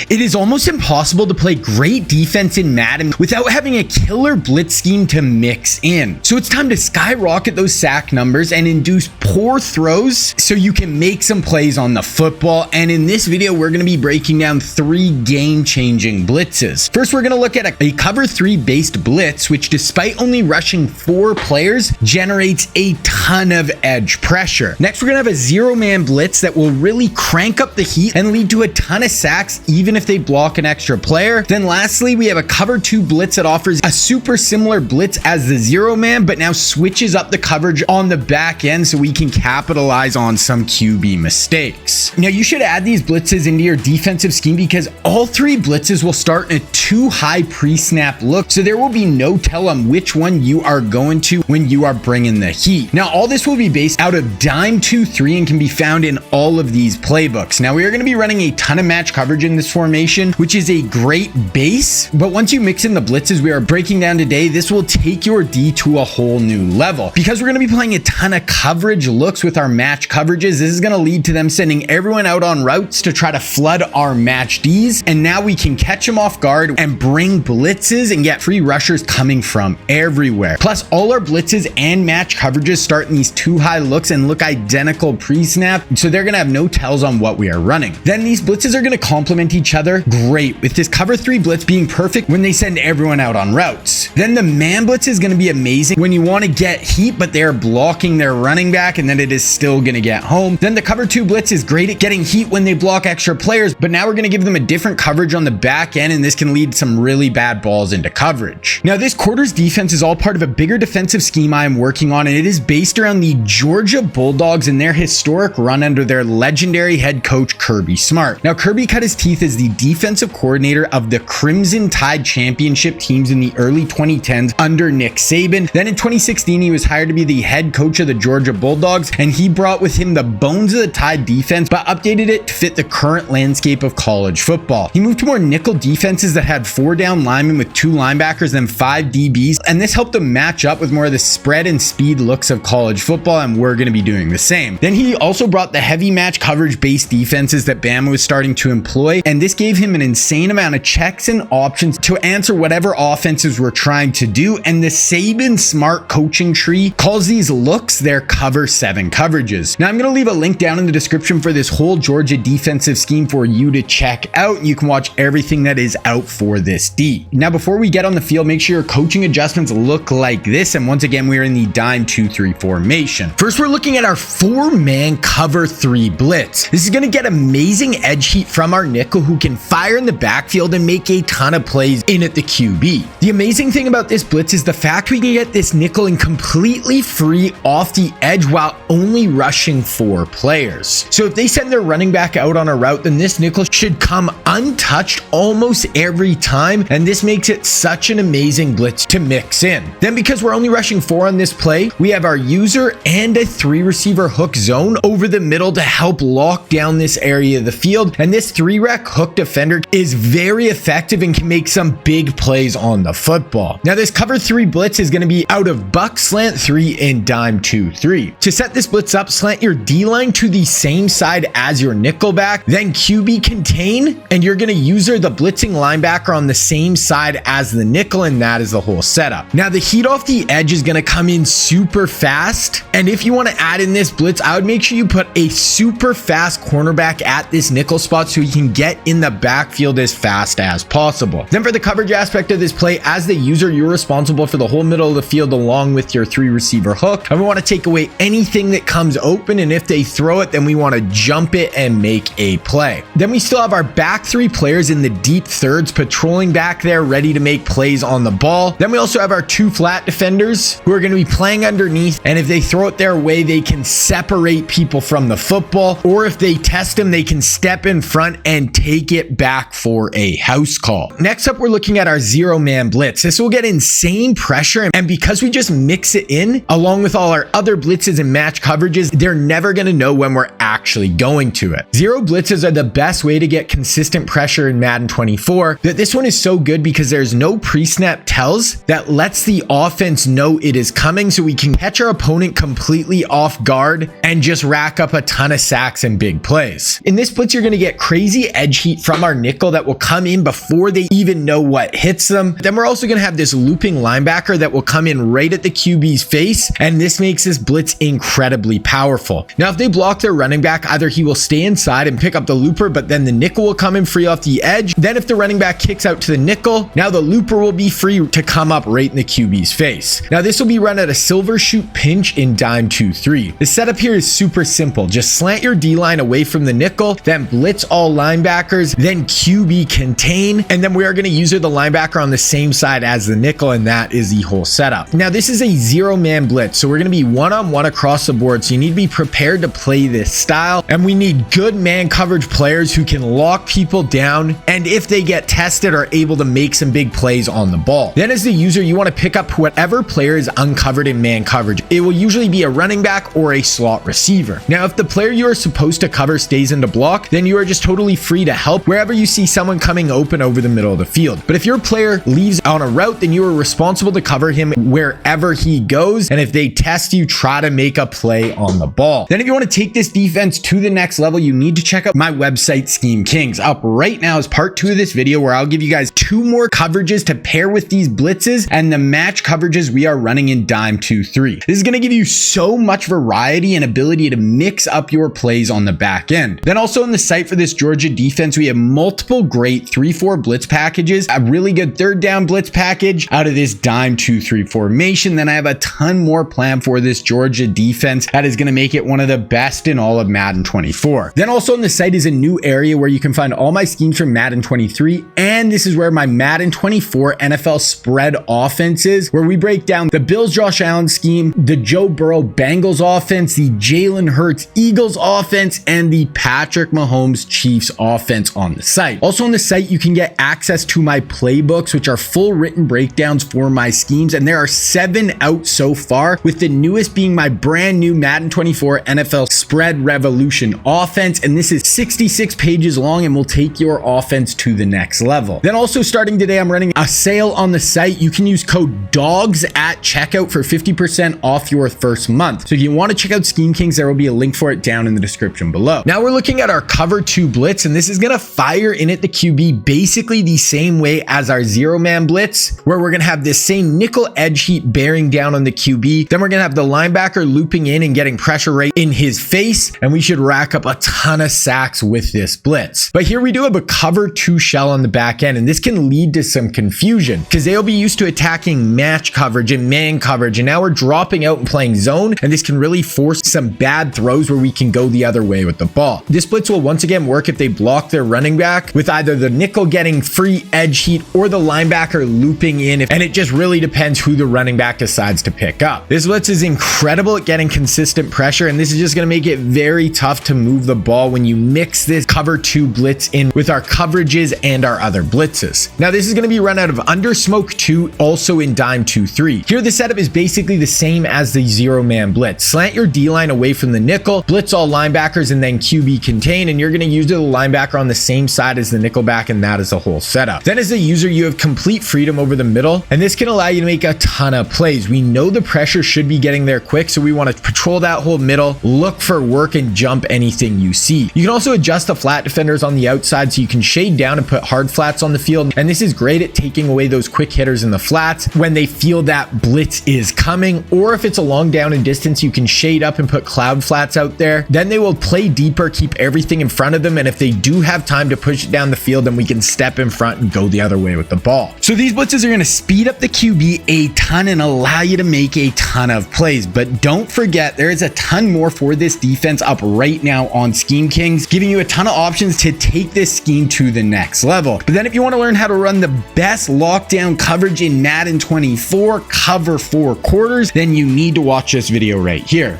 It is almost impossible to play great defense in Madden without having a killer blitz scheme to mix in. So it's time to skyrocket those sack numbers and induce poor throws so you can make some plays on the football. And in this video, we're going to be breaking down 3 game-changing blitzes. First, we're going to look at a cover 3 based blitz, which despite only rushing 4 players, generates a ton of edge pressure. Next, we're going to have a zero-man blitz that will really crank up the heat and lead to a ton of sacks, even if they block an extra player. Then lastly, we have a cover 2 blitz that offers a super similar blitz as the zero man, but now switches up the coverage on the back end so we can capitalize on some QB mistakes. Now, you should add these blitzes into your defensive scheme because all 3 blitzes will start in a 2 high pre-snap look, so there will be no tell on which one you are going to when you are bringing the heat. Now, all this will be based out of dime 2-3 and can be found in all of these playbooks. Now, we are going to be running a ton of match coverage in this formation, which is a great base, but once you mix in the blitzes we are breaking down today, this will take your D to a whole new level. Because we're going to be playing a ton of coverage looks with our match coverages, this is going to lead to them sending everyone out on routes to try to flood our match Ds, and now we can catch them off guard and bring blitzes and get free rushers coming from everywhere. Plus, all our blitzes and match coverages start in these 2 high looks and look identical pre-snap, so they're going to have no tells on what we are running. Then these blitzes are going to complement each other great, with this cover 3 blitz being perfect when they send everyone out on routes. Then the man blitz is going to be amazing when you want to get heat, but they're blocking their running back and then it is still going to get home. Then the cover 2 blitz is great at getting heat when they block extra players, but now we're going to give them a different coverage on the back end, and this can lead some really bad balls into coverage. Now, this quarter's defense is all part of a bigger defensive scheme I am working on, and it is based around the Georgia Bulldogs and their historic run under their legendary head coach Kirby Smart. Now, Kirby cut his teeth as the defensive coordinator of the Crimson Tide championship teams in the early 2010s under Nick Saban. Then in 2016, he was hired to be the head coach of the Georgia Bulldogs, and he brought with him the bones of the Tide defense, but updated it to fit the current landscape of college football. He moved to more nickel defenses that had 4 down linemen with 2 linebackers and 5 DBs, and this helped them match up with more of the spread and speed looks of college football, and we're going to be doing the same. Then he also brought the heavy match coverage based defenses that Bama was starting to employ, and this gave him an insane amount of checks and options to answer whatever offenses were trying to do, and the Saban Smart coaching tree calls these looks their cover 7 coverages. Now, I'm going to leave a link down in the description for this whole Georgia defensive scheme for you to check out. You can watch everything that is out for this D. Now, before we get on the field, make sure your coaching adjustments look like this, and once again, we're in the dime 2-3 formation. First, we're looking at our 4-man cover 3 blitz. This is going to get amazing edge heat from our nickel, who can fire in the backfield and make a ton of plays in at the QB. The amazing thing about this blitz is the fact we can get this nickel in completely free off the edge while only rushing 4 players. So if they send their running back out on a route, then this nickel should come untouched almost every time, and this makes it such an amazing blitz to mix in. Then, because we're only rushing 4 on this play, we have our user and a 3 receiver hook zone over the middle to help lock down this area of the field, and this 3-rec hook defender is very effective and can make some big plays on the football. Now, this cover 3 blitz is going to be out of buck slant 3 and dime 2-3. To set this blitz up, slant your D-line to the same side as your nickel back, then QB contain, and you're going to user the blitzing linebacker on the same side as the nickel, and that is the whole setup. Now, the heat off the edge is going to come in super fast, and if you want to add in this blitz, I would make sure you put a super fast cornerback at this nickel spot so he can get in the backfield as fast as possible. Then for the coverage aspect of this play, as the user, you're responsible for the whole middle of the field along with your 3 receiver hook, and we want to take away anything that comes open, and if they throw it, then we want to jump it and make a play. Then we still have our back 3 players in the deep thirds patrolling back there ready to make plays on the ball. Then we also have our 2 flat defenders who are going to be playing underneath, and if they throw it their way, they can separate people from the football, or if they test them, they can step in front and take it back for a house call. Next up, we're looking at our 0-man blitz. This will get insane pressure, and because we just mix it in along with all our other blitzes and match coverages, they're never going to know when we're actually going to it. 0 blitzes are the best way to get consistent pressure in Madden 24, but this one is so good because there's no pre-snap tells that lets the offense know it is coming, so we can catch our opponent completely off guard and just rack up a ton of sacks and big plays. In this blitz, you're going to get crazy edge heat from our nickel that will come in before they even know what hits them. Then we're also going to have this looping linebacker that will come in right at the QB's face, and this makes this blitz incredibly powerful. Now, if they block their running back, either he will stay inside and pick up the looper, but then the nickel will come in free off the edge. Then if the running back kicks out to the nickel, now the looper will be free to come up right in the QB's face. Now, this will be run at a silver shoot pinch in dime 2-3. The setup here is super simple. Just slant your D-line away from the nickel, then blitz all linebackers, then QB contain, and then we are going to use the linebacker on the same side as the nickel, and that is the whole setup. Now, this is a zero-man blitz, so we're going to be one-on-one across the board, so you need to be prepared to play this style, and we need good man coverage players who can lock people down, and if they get tested, are able to make some big plays on the ball. Then as the user, you want to pick up whatever player is uncovered in man coverage. It will usually be a running back or a slot receiver. Now, if the player you are supposed to cover stays into block, then you are just totally free to help wherever you see someone coming open over the middle of the field. But if your player leaves on a route, then you are responsible to cover him wherever he goes. And if they test you, try to make a play on the ball. Then if you want to take this defense to the next level, you need to check out my website, Scheme Kings. Up right now is part 2 of this video where I'll give you guys 2 more coverages to pair with these blitzes and the match coverages we are running in dime 2-3. This is going to give you so much variety and ability to mix up your plays on the back end. Then also on the site for this Georgia defense, we have multiple great 3-4 blitz packages, a really good third down blitz package out of this dime 2-3 formation. Then I have a ton more planned for this Georgia defense that is going to make it one of the best in all of Madden 24. Then also on the site is a new area where you can find all my schemes from Madden 23, and this is where my Madden 24 NFL spread offense is, where we break down the Bills Josh Allen scheme, the Joe Burrow Bengals offense, the Jalen Hurts Eagles offense, and the Patrick Mahomes Chiefs offense on the site. Also on the site, you can get access to my playbooks, which are full written breakdowns for my schemes, and there are 7 out so far, with the newest being my brand new Madden 24 NFL Spread Revolution offense, and this is 66 pages long and will take your offense to the next level. Then also starting today, I'm running a sale on the site. You can use code DOGS at checkout for 50% off your first month. So if you want to check out Scheme Kings, there will be a link for it down in the description below. Now we're looking at our cover 2 blitz, and this is going to fire in at the QB basically the same way as our zero-man blitz, where we're going to have this same nickel edge heat bearing down on the QB. Then we're going to have the linebacker looping in and getting pressure right in his face, and we should rack up a ton of sacks with this blitz. But here we do have a cover 2 shell on the back end, and this can lead to some confusion because they'll be used to attacking match coverage and man coverage, and now we're dropping out and playing zone, and this can really force some bad throws where we can go the other way with the ball. This blitz will once again work if they block their running back with either the nickel getting free edge heat or the linebacker looping in, and it just really depends who the running back decides to pick up. This blitz is incredible at getting consistent pressure, and this is just going to make it very tough to move the ball when you mix this cover 2 blitz in with our coverages and our other blitzes. Now this is going to be run out of under smoke 2, also in dime 2-3. Here the setup is basically the same as the zero-man blitz. Slant your D-line away from the nickel, blitz all linebackers, and then QB contain, and you're going to use the linebacker on the same side as the nickel back, and that is the whole setup. Then as a user, you have complete freedom over the middle, and this can allow you to make a ton of plays. We know the pressure should be getting there quick, so we want to patrol that whole middle, look for work, and jump anything you see. You can also adjust the flat defenders on the outside so you can shade down and put hard flats on the field, and this is great at taking away those quick hitters in the flats when they feel that blitz is coming, or if it's a long down and distance, you can shade up and put cloud flats out there. Then they will play deeper, keep everything in front of them, and if they do have time to push it down the field, then we can step in front and go the other way with the ball. So these blitzes are going to speed up the QB a ton and allow you to make a ton of plays, but don't forget there is a ton more for this defense up right now on Scheme Kings, giving you a ton of options to take this scheme to the next level. But then if you want to learn how to run the best lockdown coverage in Madden 24, cover 4 quarters, then you need to watch this video right here.